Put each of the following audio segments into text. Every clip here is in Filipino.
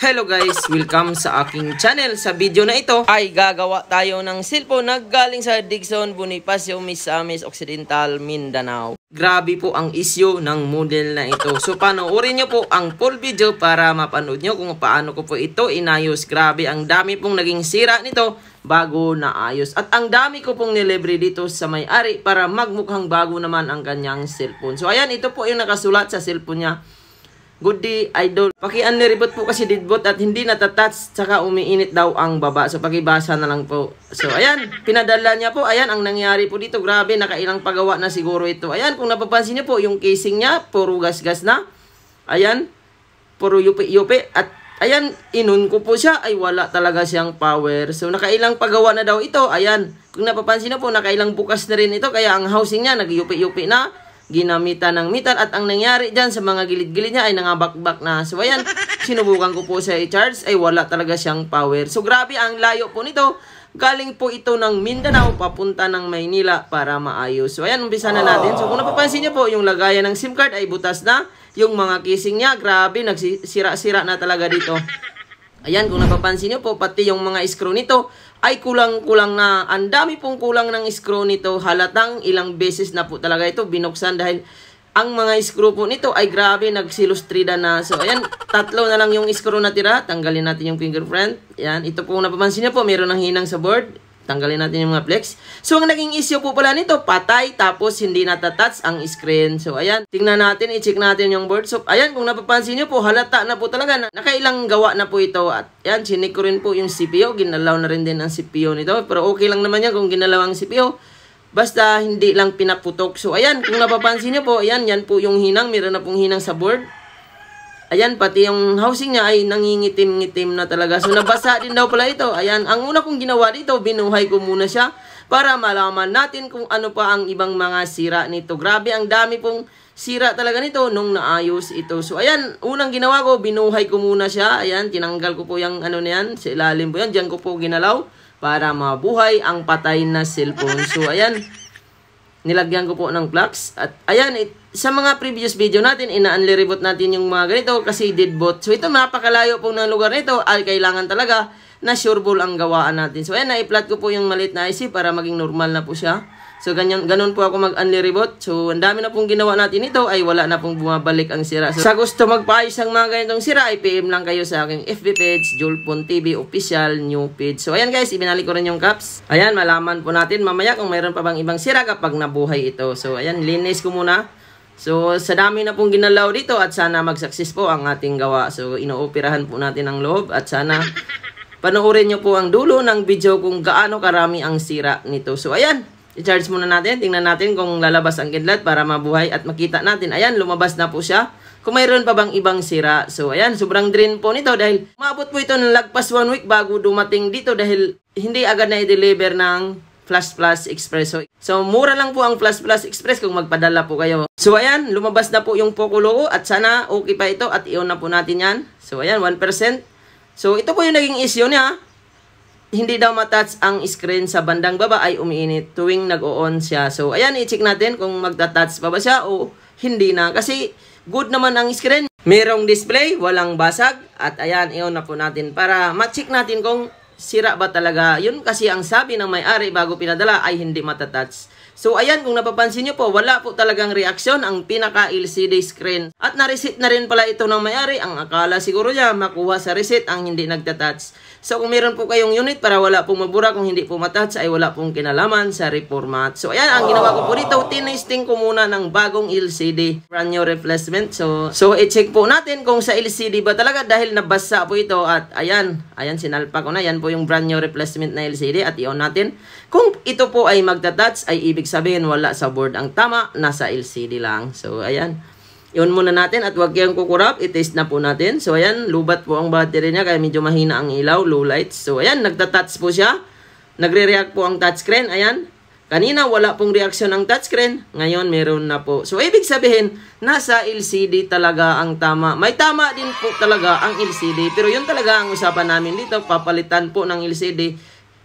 Hello guys! Welcome sa aking channel. Sa video na ito ay gagawa tayo ng cellphone na galing sa Digson, Bonifacio, Misamis Occidental, Mindanao. Grabe po ang issue ng model na ito. So panoorin nyo po ang full video para mapanood nyo kung paano ko po ito inayos. Grabe, ang dami pong naging sira nito bago naayos. At ang dami ko pong nilibre dito sa may-ari para magmukhang bago naman ang kanyang cellphone. So ayan, ito po yung nakasulat sa cellphone niya. Good day, idol. Paki-unreboot po kasi deadboot at hindi natatouch, saka umiinit daw ang baba. So, pakibasa na lang po. So, ayan, pinadala niya po. Ayan, ang nangyari po dito. Grabe, nakailang pagawa na siguro ito. Ayan, kung napapansin niyo po, yung casing niya, puro gas-gas na. Ayan, puro yupi-yupi. At, ayan, inun ko po siya. Ay, wala talaga siyang power. So, nakailang pagawa na daw ito. Ayan, kung napapansin niyo po, nakailang bukas na rin ito. Kaya, ang housing niya, nag-yupi-yupi na. Ginamitan ng metal at ang nangyari dyan sa mga gilid-gilid niya ay nangabakbak na. So ayan, sinubukan ko po siya i-charge ay wala talaga siyang power. So grabe ang layo po nito. Galing po ito ng Mindanao papunta ng Maynila para maayos. So ayan, umpisa na natin. So kung napapansin niyo po, yung lagayan ng SIM card ay butas na. Yung mga casing niya, grabe, nagsisira-sira na talaga dito. Ayan, kung napapansin niyo po, pati yung mga screw nito ay kulang-kulang na. Ang dami pong kulang ng screw nito. Halatang ilang beses na po talaga ito binuksan dahil ang mga screw po nito ay grabe, nagsilustrida na. So, ayan, tatlo na lang yung screw na tira. Tanggalin natin yung fingerprint. Ayan, ito po kung napapansin niyo po, meron ng hinang sa board. Tanggalin natin yung mga flex. So, ang naging issue po pala nito, patay, tapos hindi natatouch ang screen. So, ayan, tingnan natin, i-check natin yung board. So, ayan, kung napapansin nyo po, halata na po talaga na nakailang gawa na po ito. At, ayan, chinik ko rin po yung CPU. Ginalaw na rin din ang CPU nito. Pero okay lang naman yan kung ginalaw ang CPU. Basta, hindi lang pinaputok. So, ayan, kung napapansin nyo po, ayan, yan po yung hinang. Meron na pong hinang sa board. Ayan, pati yung housing niya ay nangingitim-ngitim na talaga. So, nabasa din daw pala ito. Ayan, ang una kong ginawa dito, binuhay ko muna siya para malaman natin kung ano pa ang ibang mga sira nito. Grabe, ang dami pong sira talaga nito nung naayos ito. So, ayan, unang ginawa ko, binuhay ko muna siya. Ayan, tinanggal ko po yung ano na yan, sa ilalim po yan. Diyan ko po ginalaw para mabuhay ang patay na cellphone. So, ayan, nilagyan ko po ng flux. At ayan, sa mga previous video natin, ina-unreboot natin yung mga ganito kasi deadboot. So ito, napakalayo po ng lugar nito ay kailangan talaga na sureball ang gawaan natin. So ayan, na-i-plot ko po yung maliit na IC para maging normal na po siya. So ganun po ako mag-unreboot. So ang dami na pong ginawa natin ito ay wala na pong bumabalik ang sira. So sa gusto magpaayos ng mga ganitong sira ay PM lang kayo sa aking FB page, Julpon TV Official New Page. So ayan guys, ibinalik ko rin yung caps. Ayan, malaman po natin mamaya kung mayroon pa bang ibang sira kapag nabuhay ito. So ayan, linis ko muna. So, sa dami na pong ginalaw dito at sana mag-success po ang ating gawa. So, inooperahan po natin ang loob at sana panoorin nyo po ang dulo ng video kung gaano karami ang sira nito. So, ayan, i-charge muna natin. Tingnan natin kung lalabas ang kidlat para mabuhay at makita natin. Ayan, lumabas na po siya. Kung mayroon pa bang ibang sira. So, ayan, sobrang drain po nito dahil maabot po ito ng lagpas 1 week bago dumating dito dahil hindi agad na i-deliver ng Flash Express. So, mura lang po ang Flash Express kung magpadala po kayo. So, ayan, lumabas na po yung Poco logo at sana okay pa ito at i-on na po natin yan. So, ayan, 1%. So, ito po yung naging issue niya. Hindi daw matouch ang screen sa bandang baba ay umiinit tuwing nag-o-on siya. So, ayan, i-check natin kung magta-touch pa ba siya o hindi na. Kasi, good naman ang screen. Merong display, walang basag. At ayan, i-on na po natin para ma-check natin kung sira ba talaga. Yun kasi ang sabi ng may-ari bago pinadala ay hindi matatouch. So ayan, kung napapansin nyo po, wala po talagang reaksyon ang pinaka LCD screen. At na-reset na rin pala ito ng may-ari. Ang akala siguro niya makuha sa reset ang hindi nagtatouch. So kung meron po kayong unit para wala pong mabura, kung hindi po matouch ay wala pong kinalaman sa reformat. So ayan, ang ginawa ko po dito, tinesting ko muna ng bagong LCD, brand new replacement. So i-check po natin kung sa LCD ba talaga dahil nabasa po ito. At ayan, sinalpa ko na. Yan po yung brand new replacement na LCD at i-on natin. Kung ito po ay magtatouch ay ibig sabihin wala sa board ang tama, nasa LCD lang. So ayan, i-on muna natin at huwag kayong kukurap, i-test na po natin. So ayan, lubat po ang battery niya kaya medyo mahina ang ilaw, low lights. So ayan, nagtatouch po siya. Nagre-react po ang touchscreen. Ayan, kanina wala pong reaksyon ang touchscreen, ngayon meron na po. So ibig sabihin, nasa LCD talaga ang tama. May tama din po talaga ang LCD, pero yun talaga ang usapan namin dito, papalitan po ng LCD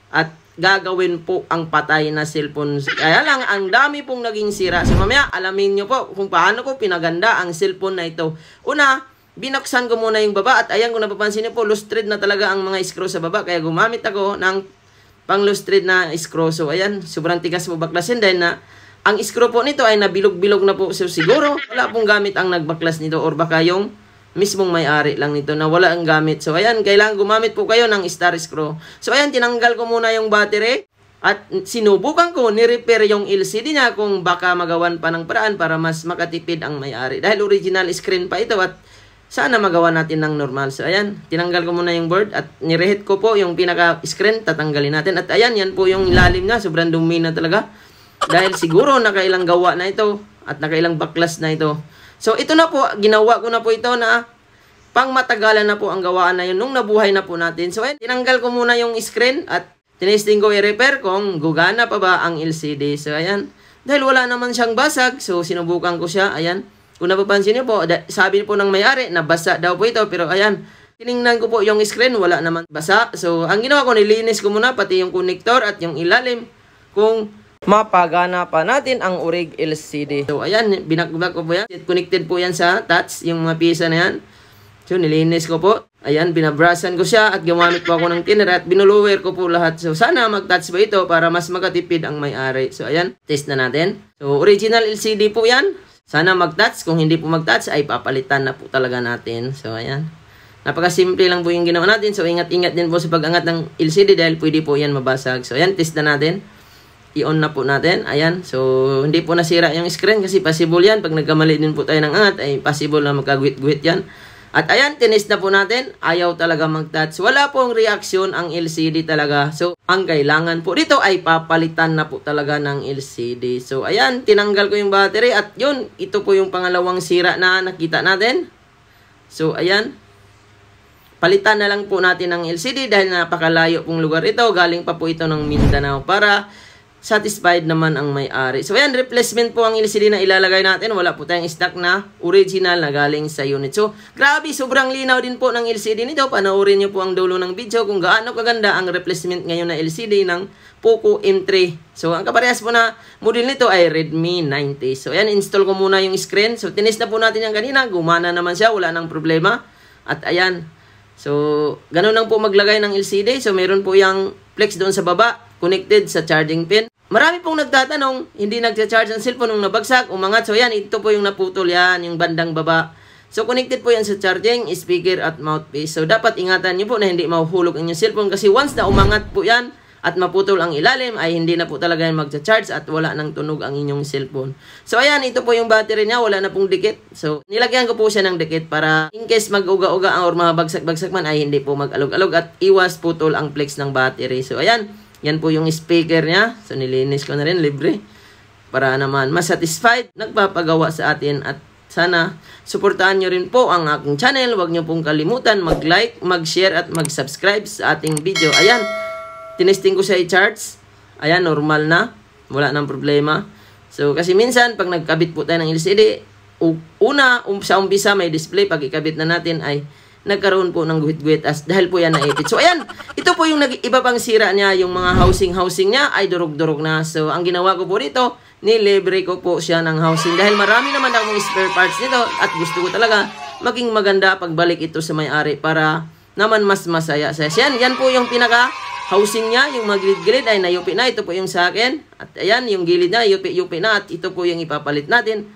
at gagawin po ang patay na cellphone. Kaya lang, ang dami pong naging sira. So mamaya, alamin nyo po kung paano ko pinaganda ang cellphone na ito. Una, binuksan ko muna yung baba at ayan, kung napapansin niyo po, loose thread na talaga ang mga screw sa baba. Kaya gumamit ako ng pang loose thread na screw. So ayan, sobrang tigas po baklasin dahil na ang screw po nito ay nabilog-bilog na po. So siguro wala pong gamit ang nagbaklas nito or baka yung mismong may-ari lang nito na wala ang gamit. So ayan, kailangan gumamit po kayo ng star screw. So ayan, tinanggal ko muna yung battery. At sinubukan ko, ni-repair yung LCD niya kung baka magawan pa ng paraan para mas makatipid ang may-ari. Dahil original screen pa ito at sana magawa natin ng normal. So ayan, tinanggal ko muna yung board at nirehet ko po yung pinaka-screen, tatanggalin natin. At ayan, yan po yung ilalim niya, sobrang dumi na talaga. Dahil siguro nakailang gawa na ito at nakailang baklas na ito. So ito na po, ginawa ko na po ito na pang matagalan na po ang gawaan na yun nung nabuhay na po natin. So ayan, tinanggal ko muna yung screen at tinesting ko i-repair kung gugana pa ba ang LCD. So, ayan. Dahil wala naman siyang basag, so sinubukan ko siya. Ayan. Kung napapansin niyo po, sabi po ng may-ari na basa daw po ito. Pero, ayan. Tiningnan ko po yung screen, wala naman basa. So, ang ginawa ko, nilinis ko muna pati yung connector at yung ilalim kung mapagana pa natin ang Orig LCD. So, ayan. Binakbak ko po yan. Connected po yan sa touch, yung mga pisa na yan. So, nilinis ko po. Ayan, binabrasan ko siya at gumamit po ako ng thinner at binulower ko po lahat. So, sana mag-touch ba ito para mas makatipid ang may-ari. So, ayan, test na natin. So, original LCD po yan. Sana mag-touch. Kung hindi po mag-touch, ay papalitan na po talaga natin. So, ayan. Napakasimple lang po yung ginawa natin. So, ingat-ingat din po sa pag-angat ng LCD dahil pwede po yan mabasag. So, ayan, test na natin. I-on na po natin. Ayan. So, hindi po nasira yung screen kasi possible yan. Pag nagkamali din po tayo ng angat, ay possible na magkaguhit-guhit yan. At ayan, tinest na po natin. Ayaw talaga mag-touch. Wala pong reaksyon ang LCD talaga. So, ang kailangan po dito ay papalitan na po talaga ng LCD. So, ayan, tinanggal ko yung battery. At yun, ito po yung pangalawang sira na nakita natin. So, ayan. Palitan na lang po natin ng LCD dahil napakalayo pong lugar ito. Galing pa po ito ng Mindanao para satisfied naman ang may-ari. So, ayan, replacement po ang LCD na ilalagay natin. Wala po tayong stock na original na galing sa unit. So, grabe, sobrang linaw din po ng LCD nito. Panoorin nyo po ang dulo ng video kung gaano kaganda ang replacement ngayon na LCD ng Poco M3. So, ang kaparehas po na model nito ay Redmi 90. So, ayan, install ko muna yung screen. So, tinest na po natin yan kanina. Gumana naman siya. Wala nang problema. At ayan. So, ganun lang po maglagay ng LCD. So, meron po yung flex doon sa baba. Connected sa charging pin. Marami pong nagtatanong, hindi nagcha-charge ang cellphone nung nabagsak, umangat. So yan, ito po yung naputol yan, yung bandang baba. So connected po yan sa charging, speaker at mouthpiece. So dapat ingatan nyo po na hindi mahuhulog ang inyong cellphone kasi once na umangat po yan at maputol ang ilalim ay hindi na po talaga yan magcha-charge at wala nang tunog ang inyong cellphone. So ayan, ito po yung battery niya, wala na pong dikit. So nilagyan ko po siya ng dikit para in case mag-uga-uga or mabagsak-bagsak man ay hindi po mag-alog-alog at iwas putol ang flex ng battery. So ayan. Yan po yung speaker niya. So, nilinis ko na rin, libre. Para naman mas satisfied, nagpapagawa sa atin. At sana, suportahan nyo rin po ang aking channel. Huwag nyo pong kalimutan mag-like, mag-share, at mag-subscribe sa ating video. Ayan, tinesting ko siya i-charge. Ayan, normal na. Wala nang problema. So, kasi minsan, pag nagkabit po tayo ng LCD, sa umpisa may display. Pag ikabit na natin ay nagkaroon po ng guhit-guhit dahil po yan naipit. So, ayan, ito po yung iba pang sira niya, yung mga housing niya ay durog-durog na. So, ang ginawa ko po dito, nilibre ko po siya ng housing dahil marami naman akong spare parts nito at gusto ko talaga maging maganda pagbalik ito sa may-ari para naman mas masaya. So, yan po yung pinaka-housing niya, yung mga gilid-gilid ay nayupi na. Ito po yung sa akin. At ayan, yung gilid niya, yupi na at ito po yung ipapalit natin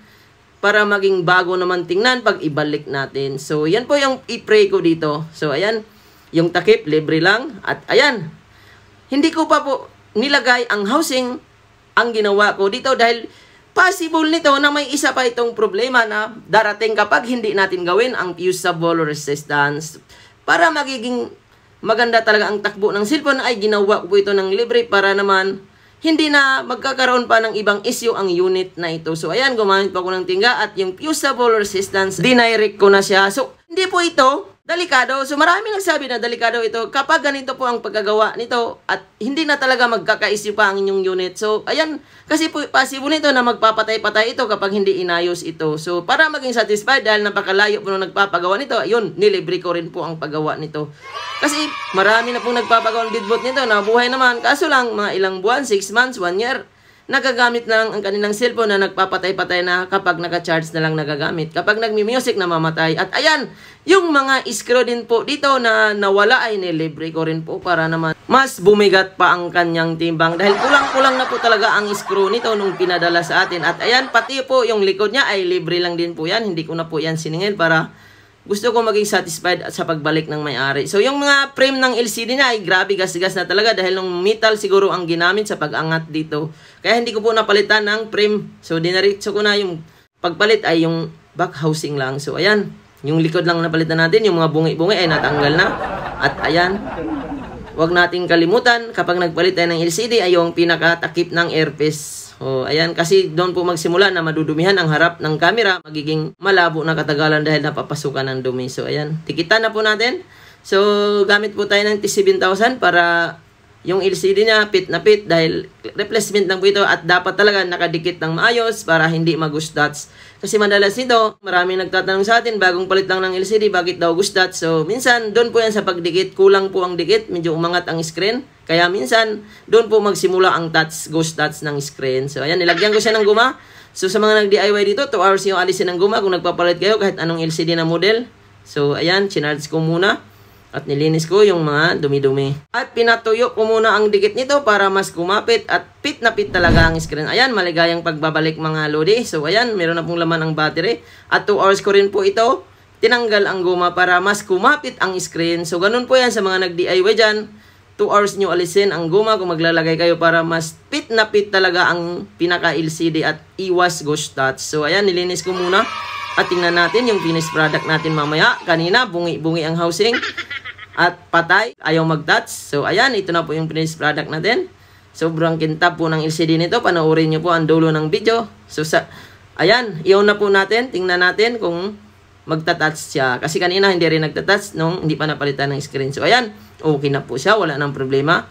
para maging bago naman tingnan pag ibalik natin. So, yan po yung i-pray ko dito. So, ayan, yung takip, libre lang. At ayan, hindi ko pa po nilagay ang housing ang ginawa ko dito dahil possible nito na may isa pa itong problema na darating kapag hindi natin gawin ang fusible resistance. Para magiging maganda talaga ang takbo ng cellphone ay ginawa ko po ito ng libre para naman hindi na magkakaroon pa ng ibang issue ang unit na ito. So, ayan, gumamit pa ako ng tingga at yung fusible resistance, dinirect ko na siya. So, hindi po ito delikado. So, marami nagsabi na delikado ito kapag ganito po ang pagkagawa nito at hindi na talaga magkaka-issue pa ang inyong unit. So, ayan, kasi po possible nito na magpapatay-patay ito kapag hindi inayos ito. So, para maging satisfied dahil napakalayo po nung nagpapagawa nito, ayun, nilibre ko rin po ang paggawa nito. Kasi marami na pong nagpapagawa ng deadbolt nito na buhay naman. Kaso lang, mga ilang buwan, 6 months, 1 year, nagagamit na lang ang kanilang cellphone na nagpapatay-patay na kapag naka-charge na lang nagagamit. Kapag nagmi-music, namamatay. At ayan, yung mga screw din po dito na nawala ay nilibre ko rin po para naman mas bumigat pa ang kanyang timbang. Dahil kulang-kulang na po talaga ang screw nito nung pinadala sa atin. At ayan, pati po yung likod niya ay libre lang din po yan. Hindi ko na po yan siningil para gusto ko maging satisfied sa pagbalik ng may-ari. So, yung mga frame ng LCD niya ay grabe gas-gas na talaga dahil nung metal siguro ang ginamit sa pag-angat dito. Kaya hindi ko po napalitan ng frame. So, dinaritso ko na yung pagpalit ay yung back housing lang. So, ayan. Yung likod lang napalitan natin. Yung mga bungi-bungi ay natanggal na. At ayan. Huwag nating kalimutan kapag nagpalit tayo ng LCD ay yung pinakatakip ng airpiece. O, ayan, kasi doon po magsimula na madudumihan ang harap ng camera. Magiging malabo na katagalan dahil napapasukan ng dumi. So, ayan, tikitan na po natin. So, gamit po tayo ng T7000 para yung LCD niya fit na fit dahil replacement lang po ito at dapat talaga nakadikit ng maayos para hindi mag-ghost dots. Kasi madalas nito, maraming nagtatanong sa atin, bagong palit lang ng LCD, bakit daw ghost dots? So, minsan, doon po yan sa pagdikit, kulang po ang dikit, medyo umangat ang screen. Kaya minsan, doon po magsimula ang ghost dots ng screen. So, ayan, nilagyan ko siya ng guma. So, sa mga nag-DIY dito, 2 hours yung alisin ng guma kung nagpapalit kayo kahit anong LCD na model. So, ayan, chinarge ko muna. At nilinis ko yung mga dumi-dumi. At pinatuyo ko muna ang dikit nito para mas kumapit at fit na fit talaga ang screen. Ayan, maligayang pagbabalik mga lodi. So ayan, meron na pong laman ang battery. At 2 hours ko rin po ito tinanggal ang guma para mas kumapit ang screen. So ganun po yan sa mga nag-DIY dyan. 2 hours nyo alisin ang guma kung maglalagay kayo para mas fit na fit talaga ang pinaka-LCD at iwas ghost dots. So ayan, nilinis ko muna. At tingnan natin yung finished product natin mamaya. Kanina, bungi-bungi ang housing. At patay, ayaw mag-touch. So, ayan, ito na po yung finished product natin. Sobrang kintab po ng LCD nito. Panoorin nyo po ang dulo ng video. So, ayan, iyon na po natin. Tingnan natin kung magta-touch siya. Kasi kanina hindi rin nagta-touch nung hindi pa napalitan ng screen. So, ayan, okay na po siya. Wala nang problema.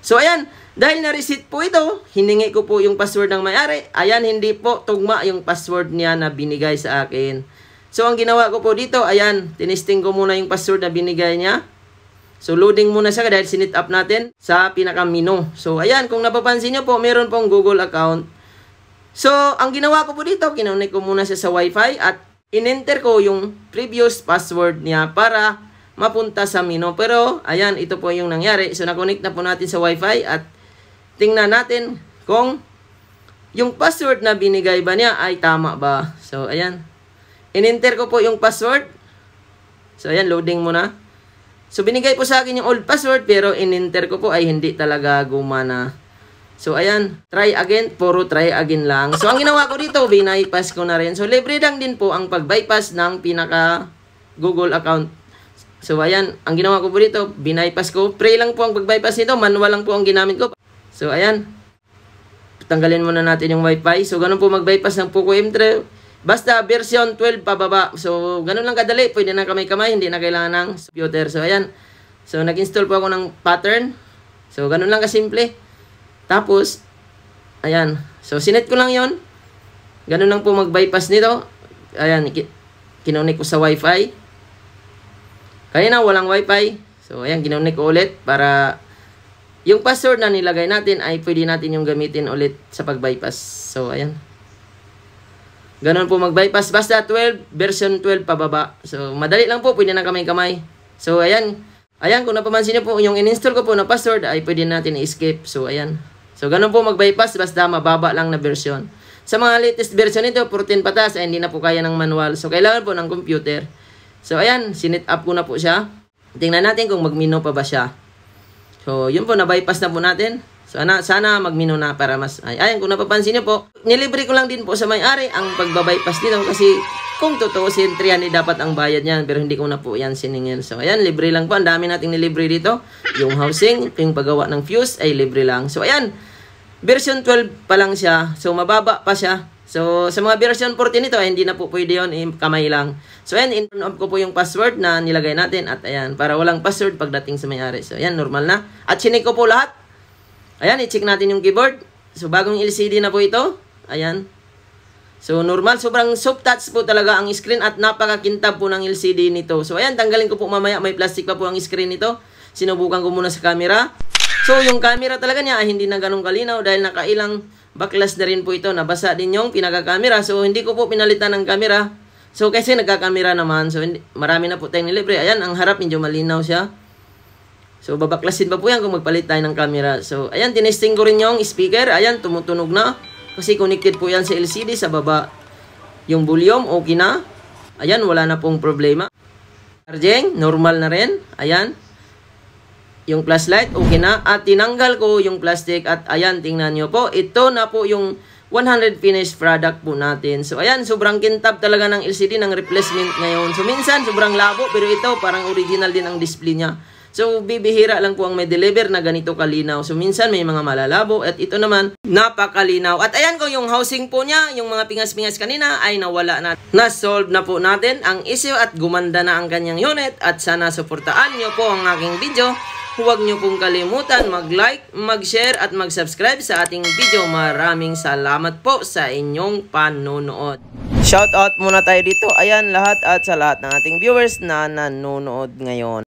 So, ayan, dahil na-reset po ito, hiningi ko po yung password ng may-ari. Ayan, hindi po tugma yung password niya na binigay sa akin. So, ang ginawa ko po dito, ayan, tinisting ko muna yung password na binigay niya. So, loading muna siya dahil sinit up natin sa pinaka-menu. So, ayan, kung napapansin nyo po, meron pong Google account. So, ang ginawa ko po dito, kinonect ko muna siya sa Wi-Fi at in-enter ko yung previous password niya para mapunta sa menu. Pero, ayan, ito po yung nangyari. So, na-connect na po natin sa Wi-Fi at tingnan natin kung yung password na binigay ba niya ay tama ba. So, ayan. In-enter ko po yung password. So, ayan, loading muna. So, binigay po sa akin yung old password, pero in-enter ko po ay hindi talaga gumana. So, ayan, try again, puro try again lang. So, ang ginawa ko dito, binaypass ko na rin. So, libre lang din po ang pag-bypass ng pinaka-Google account. So, ayan, ang ginawa ko po dito, binaypass ko. Free lang po ang pag-bypass nito, manual lang po ang ginamit ko. So, ayan, tanggalin muna natin yung Wi-Fi. So, ganun po mag-bypass ng Poco M3. Basta version 12 pababa. So, ganun lang kadali. Pwede na kamay-kamay. Hindi na kailangan ng computer. So, ayan. So, nag-install po ako ng pattern. So, ganun lang kasimple. Tapos, ayan. So, sinet ko lang yon. Ganun lang po mag-bypass nito. Ayan. Kinonek ko sa Wi-Fi. Kanina, walang Wi-Fi. So, ayan. Kinonek ko ulit para yung password na nilagay natin ay pwede natin yung gamitin ulit sa pag-bypass. So, ayan. Ganon po mag-bypass. Basta 12, version 12 pababa. So, madali lang po. Pwede na kamay-kamay. So, ayan. Ayan, kung napamansin niyo po, yung in-install ko po na password ay pwede natin i-escape. So, ayan. So, ganon po mag-bypass. Basta mababa lang na version. Sa mga latest version nito, 14 patas, ay hindi na po kaya ng manual. So, kailangan po ng computer. So, ayan. Sinit up ko na po siya. Tingnan natin kung mag-menu pa ba siya. So, yun po. Na-bypass na po natin. So, sana mag-menu na para mas... Ayan, kung napapansin niyo po, nilibre ko lang din po sa may-ari ang pagbabypass dito kasi kung tutuusin, 300 dapat ang bayad niyan pero hindi ko na po yan siningil. So, ayan, libre lang po. Ang dami nating nilibre dito. Yung housing, yung paggawa ng fuse ay libre lang. So, ayan, version 12 pa lang siya. So, mababa pa siya. So, sa mga version 14 nito, ay hindi na po pwede yun. Kamay lang. So, ayan, in-turn off ko po yung password na nilagay natin. At ayan, para walang password pagdating sa may-ari. So, ayan, normal na. At chinik ko po lahat. Ayan, i-check natin yung keyboard. So, bagong LCD na po ito. Ayan. So, normal. Sobrang soft touch po talaga ang screen at napakakintab po ng LCD nito. So, ayan, tanggalin ko po mamaya. May plastic pa po ang screen nito. Sinubukan ko muna sa camera. So, yung camera talaga niya ay hindi na ganun kalinaw dahil nakailang Backlash na rin po ito. Nabasa din yung pinaka-camera. So, hindi ko po pinalitan ng camera. So, kasi nagka-camera naman. So, marami na po tayong nilibre. Ayan, ang harap medyo malinaw siya. So, babaklasin pa po yan kung magpalit tayo ng camera. So, ayan, tinesting ko rin yung speaker. Ayan, tumutunog na. Kasi connected po yan sa LCD sa baba. Yung volume, okay na. Ayan, wala na pong problema. Charging, normal na rin. Ayan. Yung flashlight, okay na. At tinanggal ko yung plastic. At ayan, tingnan nyo po. Ito na po yung 100 finished product po natin. So, ayan, sobrang kintab talaga ng LCD ng replacement ngayon. So, minsan, sobrang labo. Pero ito, parang original din ang display niya. So, bibihira lang po ang may deliver na ganito kalinaw. So, minsan may mga malalabo at ito naman, napakalinaw. At ayan ko, yung housing po niya, yung mga pingas-pingas kanina ay nawala na. Na-solve na po natin ang issue at gumanda na ang kanyang unit. At sana suportaan nyo po ang aking video. Huwag nyo pong kalimutan mag-like, mag-share at mag-subscribe sa ating video. Maraming salamat po sa inyong panonood. Shoutout muna tayo dito. Ayan lahat at sa lahat ng ating viewers na nanonood ngayon.